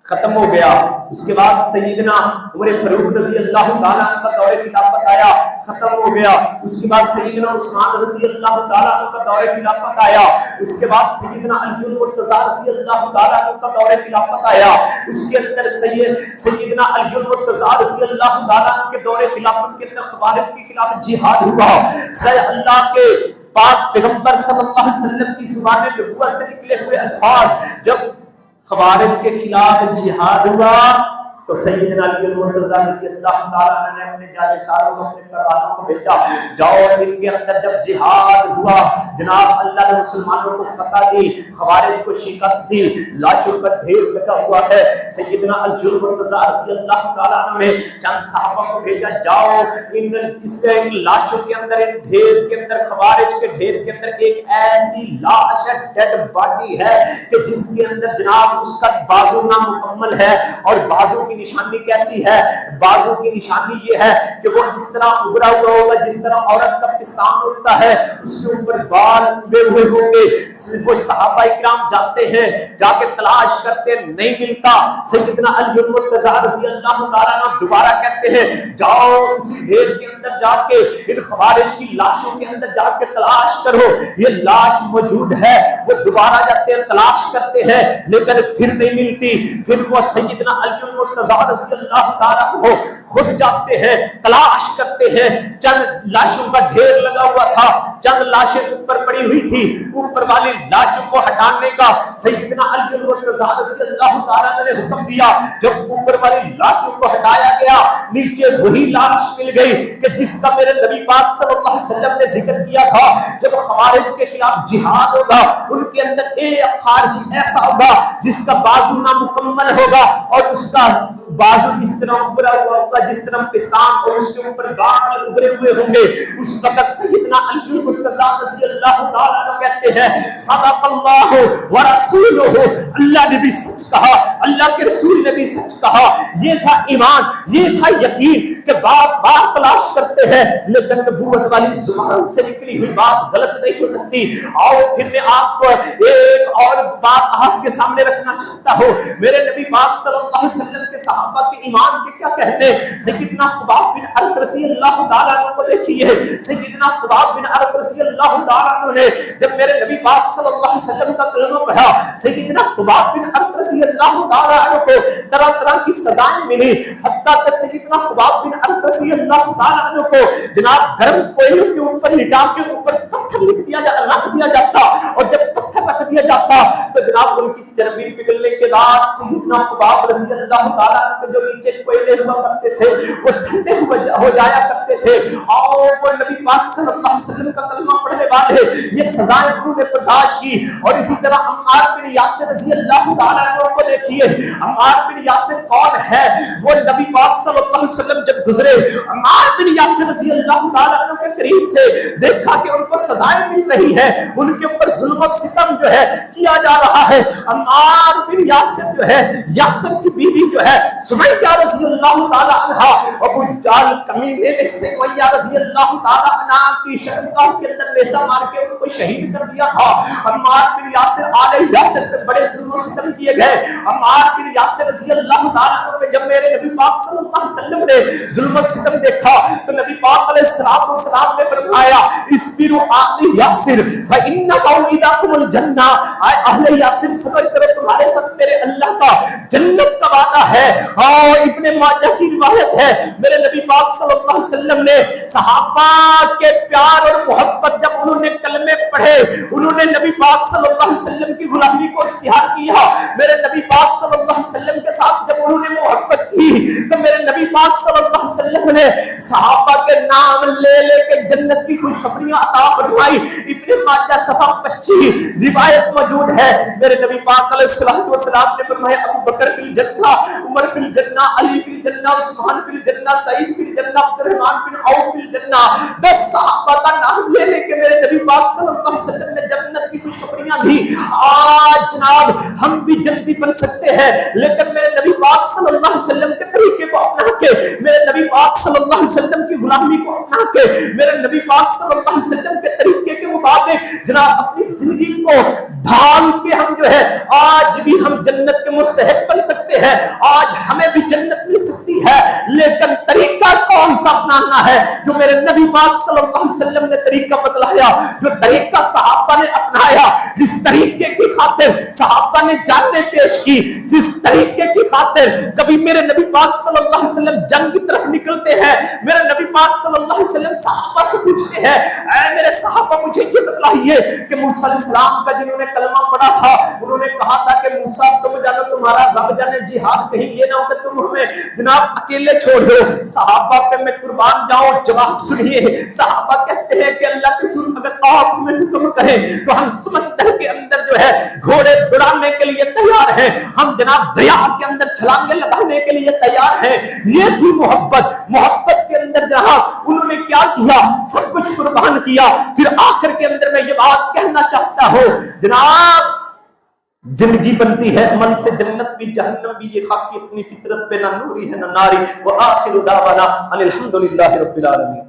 ختم ہو گیا۔ اس کے بعد سیدنا عمر فاروق رضی اللہ تعالیٰ عنہ کا دور خلافت آیا، ختم ہو گیا۔ اس کے بعد سیدنا عثمان رضی اللہ تعالیٰ عنہ کا دور خلافت آیا۔ اس کے بعد سیدنا علی المرتضیٰ رضی اللہ تعالیٰ عنہ کا دور خلافت آیا۔ اس کے اندر سیدنا علی المرتضیٰ رضی اللہ تعالیٰ عنہ کے دور خلافت کے اندر خوارج کے خلاف جہاد ہوا۔ اللہ کے پاک پیغمبر صلی اللہ علیہ وسلم کی زبان نبوت سے نکلے ہوئے الفاظ جب خوارج کے خلاف جہاد ہوا تو سیدنا علی المرتضیٰ رضی اللہ تعالیٰ عنہ نے اپنے جانثاروں کو اپنے پروانوں کو بھیجا، جاؤ ان کے اندر جب جہاد ہوا جناب اللہ نے مسلمانوں کو فتح دی، خوارج کو شکست دی، لاشوں کا ڈھیر لگا ہوا ہے۔ سیدنا علی المرتضیٰ رضی اللہ تعالیٰ عنہ نے چند صحابہ کو بھیجا، جاؤ ان لاشوں کے اندر، ان ڈھیر کے اندر، خوارج کے ڈھیر کے اندر ایک ایسی لاش ہے، ڈیڈ باڈی ہے کہ جس کے اندر جناب اس کا بازو نامکمل ہے، اور بازو کی نشانی کیسی ہے؟ بازو کی نشانی یہ ہے کہ وہ اس طرح ابھرا ہوا ہوگا جس طرح عورت کا پستان ہوتا ہے، اس کے اوپر بال اڑے ہوئے ہوں گے۔ وہ صحابہ کرام جاتے ہیں، جا کے تلاش کرتے، نہیں ملتا۔ سیدنا علی المرتضیٰ رضی اللہ تعالیٰ عنہ دوبارہ کہتے ہیں، جاؤ اسی ڈھیر کے اندر جا کے ان خوارج کی لاشوں کے اندر جا کے تلاش کرو، یہ لاش موجود ہے۔ وہ دوبارہ جاتے ہیں، تلاش کرتے ہیں، لیکن پھر نہیں ملتی۔ پھر وہ سیدنا علی المرتضیٰ رضی اللہ تعالیٰ عنہ خود جاتے ہیں، تلاش کرتے ہیں۔ چند لاشوں کا ڈھیر لگا ہوا تھا، چند لاشیں اوپر پڑی ہوئی تھی، اوپر والی لاشوں کو ہٹانے کا سیدنا علی المرتضیٰ رضی اللہ تعالیٰ عنہ نے حکم دیا۔ جب اوپر والی لاشوں کو ہٹایا گیا، نیچے وہی لاش مل گئی کہ جس کا میرے نبی پاک صلی اللہ علیہ وسلم نے ذکر کیا تھا، جب خوارج کے خلاف جہاد ہوگا ان کے اندر ایک خارجی ایسا ہوگا جس کا بازو نامکمل ہوگا اور اس کا بازو اس طرح ابھرا ہوا ہوگا جس طرح پستان، اور اس کے اوپر بال ابھرے ہوئے ہوں گے۔ اس وقت سیدنا علی المرتضیٰ رضی اللہ تعالیٰ عنہ کہتے ہیں، صدق اللہ ورسولہ، اللہ نے بھی سچ کہا، اللہ کے رسول نے بھی سچ کہا۔ یہ تھا ایمان، یہ تھا یقین کہ بار بار تلاش کرتے ہیں لیکن نبوت والی زبان سے نکلی ہوئی بات غلط نہیں ہو سکتی۔ اور پھر میں آپ کو ایک اور بات آپ کے سامنے رکھنا چاہتا ہوں، میرے نبی پاک صلی اللہ علیہ وسلم کے صحابہ کے ایمان کے کیا کہنے۔ سیدنا خباب بن عرب رضی اللہ تعالیٰ عنہ کو دیکھیے، سیدنا خباب بن عرب رضی اللہ تعالیٰ عنہ نے جب میرے نبی پاک صلی اللہ علیہ وسلم کا کلمہ پڑھا، سیدنا خباب بن عرب رضی اللہ تعالیٰ عنہ کو طرح طرح کی سزائیں ملی، حتیٰ کہ سیدنا خباب بن عرب رضی اللہ تعالیٰ عنہ کو جناب گرم کوئلوں کے اوپر لٹا کے اوپر پتھر رکھ دیا جاتا، اور جب پتھر رکھ دیا جاتا تو جناب ان کی چربی پگھلنے کے بعد سیدنا خباب رضی اللہ تعالیٰ عنہ کے جو نیچے کوئلے ہوا کرتے تھے وہ ٹھنڈے ہو جایا کرتے تھے، اور وہ نبی پاک صلی اللہ علیہ وسلم کا کلمہ پڑھنے والے یہ سزائیں انہوں نے برداشت کی۔ اور اسی طرح عمار بن یاسر رضی اللہ تعالیٰ عنہ کو دیکھیے، عمار بن یاسر کون ہے؟ وہ نبی پاک صلی اللہ علیہ وسلم جب گزرے، عمار بن یاسر رضی اللہ تعالیٰ عنہ کے قریب سے دیکھا کہ ان کو سزائیں مل رہی ہے، ان کے اوپر ظلم و ستم جو ہے کیا جا رہا ہے۔ عمار بن یاسر جو ہے، یاسر کی بیوی جو ہے سمیہ رضی اللہ تعالی عنہ، ابو جہل کمینے نے سمیہ رضی اللہ تعالی عنہ کی شرمگاہ کے اندر نیزہ مار کے ان کو شہید کر دیا تھا۔ عمار بن یاسر آل یاسر پہ بڑے ظلم و ستم کیے گئے۔ عمار بن یاسر رضی اللہ تعالی عنہ پہ جب میرے نبی پاک صلی اللہ علیہ وسلم نے ظلم و ستم دیکھا تو نبی پاک علیہ السلام نے فرمایا، اصبروا آل یاسر فإن موعدکم الجنہ، اے اہل یاسر صبر کرو، تمہارے ساتھ میرے اللہ کا جنت کا وعدہ ہے۔ اور ابن ماجہ کی روایت ہے، میرے نبی پاک صلی اللہ علیہ وسلم نے صحابہ کے پیار اور محبت جب انہوں نے کلمے پڑھے، انہوں نے نبی پاک صلی اللہ علیہ وسلم کی غلامی کو اختیار کیا، میرے نبی پاک صلی اللہ علیہ وسلم کے ساتھ جب انہوں نے محبت کی تو میرے نبی پاک صلی اللہ علیہ وسلم نے صحابہ کے نام لے لے کے جنت کی خوشخبریاں عطا فرمائی۔ ابن ماجہ صفحہ 25 روایت موجود ہے، میرے نبی پاک علیہ السلام نے فرمایا، ابو بکر فی الجنہ، عمر فی الجنہ، علی فی الجنہ، عثمان فی الجنہ، سعید فی الجنہ، عبد الرحمن بن عوف فی الجنہ۔ 10 صحابہ کا نام لے لے کے میرے نبی پاک صلی اللہ علیہ وسلم نے جنت کی خوشخبریاں دی۔ آج جناب ہم بھی جنتی بن سکتے ہیں، لیکن میرے نبی پاک صلی اللہ علیہ وسلم کے طریقے کو اپنا کے، میرے نبی پاک صلی اللہ علیہ وسلم کی غلامی کو اپنا کے، میرے نبی پاک صلی اللہ علیہ وسلم کے طریقے کے مطابق جناب اپنی زندگی کو ڈھال کے ہم جو ہے آج بھی ہم جنت کے مستحق بن سکتے ہیں، آج ہمیں بھی جنت مل سکتی ہے۔ لیکن طریقہ کون سا اپنانا ہے؟ جو میرے نبی پاک صلی اللہ علیہ وسلم نے طریقہ بتلایا، جو طریقہ صحابہ نے اپنایا، جس طریقے کی خاطر صحابہ نے جانیں پیش کی، جس طریقے کی خاطر کبھی میرے نبی پاک صلی اللہ علیہ وسلم جنگ کی طرف نکلتے ہیں، میرے نبی پاک صلی اللہ علیہ وسلم صحابہ سے پوچھتے ہیں، اے میرے صحابہ مجھے یہ بتلائیے کہ موسیٰ علیہ السلام کا جنہوں نے کلمہ پڑھا تھا، انہوں نے کہا تھا کہ موسیٰ تم جانو تمہارا رب جانے، جہاد کہیں یہ نہ ہو کہ تم ہمیں جناب اکیلے چھوڑ دو۔ صحابہ پہ میں قربان جاؤں، جواب سنیے، صحابہ کہتے ہیں کہ اللہ کے رسول اگر آپ ہمیں حکم کریں تو ہم سمندر کے اندر جو ہے گھوڑے دوڑانے کے لیے تیار ہیں، ہم جناب دریا کے اندر چھلانگیں لگانے کے لیے تیار ہیں۔ یہ تھی محبت، محبت کے اندر جناب انہوں نے کیا کیا، سب کچھ قربان کیا۔ پھر آخر کے اندر میں یہ بات کہنا چاہتا ہوں جناب، زندگی بنتی ہے عمل سے، جنت بھی جہنم بھی، یہ خاک کی اپنی فطرت پہ نہ نوری ہے نہ ناری۔ وآخر دعوانا ان الحمدللہ رب العالمین۔